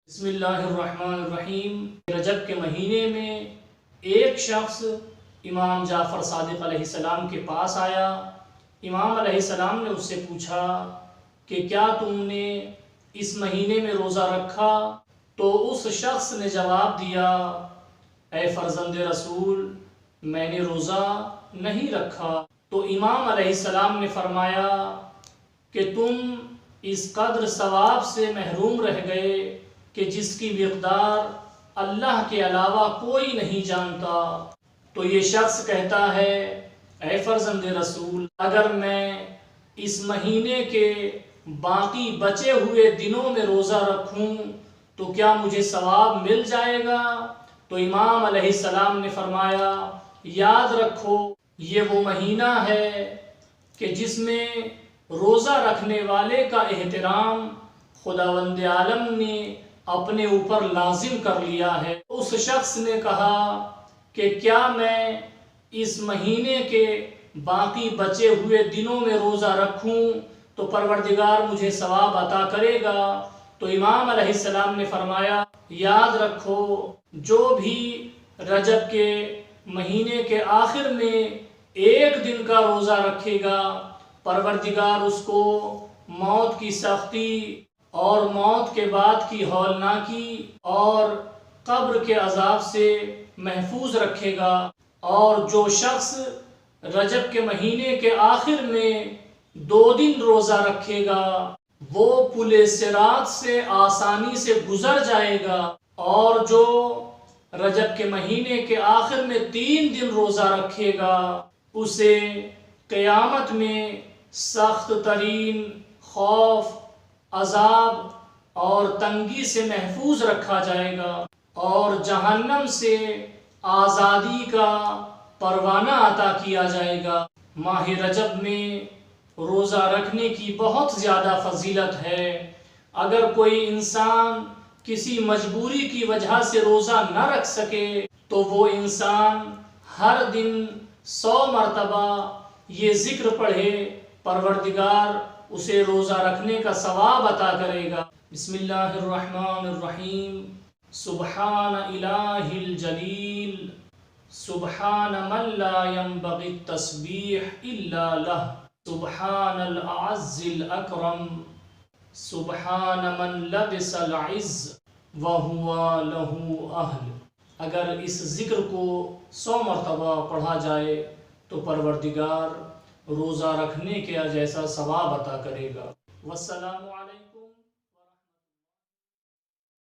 بسم اللہ الرحمن الرحیم۔ رجب کے مہینے میں ایک شخص امام جعفر صادق علیہ السلام کے پاس آیا۔ امام علیہ السلام نے اس سے پوچھا کہ کیا تم نے اس مہینے میں روزہ رکھا؟ تو اس شخص نے جواب دیا، اے فرزند رسول، میں نے روزہ نہیں رکھا۔ تو امام علیہ السلام نے فرمایا کہ تم اس قدر ثواب سے محروم رہ گئے کہ جس کی مقدار اللہ کے علاوہ کوئی نہیں جانتا۔ تو یہ شخص کہتا ہے، اے فرزند رسول، اگر میں اس مہینے کے باقی بچے ہوئے دنوں میں روزہ رکھوں تو کیا مجھے ثواب مل جائے گا؟ تو امام علیہ السلام نے فرمایا، یاد رکھو یہ وہ مہینہ ہے کہ جس میں روزہ رکھنے والے کا احترام خداوند عالم نے اپنے اوپر لازم کر لیا ہے۔ اس شخص نے کہا کہ کیا میں اس مہینے کے باقی بچے ہوئے دنوں میں روزہ رکھوں تو پروردگار مجھے ثواب عطا کرے گا؟ تو امام علیہ السلام نے فرمایا، یاد رکھو جو بھی رجب کے مہینے کے آخر میں ایک دن کا روزہ رکھے گا، پروردگار اس کو موت کی سختی اور موت کے بعد کی ہولناکی اور قبر کے عذاب سے محفوظ رکھے گا۔ اور جو شخص رجب کے مہینے کے آخر میں 2 دن روزہ رکھے گا وہ پل صراط سے آسانی سے گزر جائے گا، اور جو رجب کے مہینے کے آخر میں 3 دن روزہ رکھے گا اسے قیامت میں سخت ترین خوف، عذاب اور تنگی سے محفوظ رکھا جائے گا، اور جہنم سے آزادی کا پروانہ عطا کیا جائے گا۔ ماہ رجب میں روزہ رکھنے کی بہت زیادہ فضیلت ہے۔ اگر کوئی انسان کسی مجبوری کی وجہ سے روزہ نہ رکھ سکے تو وہ انسان ہر دن 100 مرتبہ یہ ذکر پڑھے، پروردگار اسے روزہ رکھنے کا ثواب عطا کرے گا۔ بسم اللہ الرحمن الرحیم۔ سبحان الہ الجلیل، سبحان من لا ينبغي التسبیح الا لہ، سبحان الاعز الاکرم، سبحان من لبس العز وہو لہ اہل۔ اگر اس ذکر کو 100 مرتبہ پڑھا جائے تو پروردگار روزہ رکھنے کے جیسا ثواب عطا کرے گا۔ والسلام علیکم۔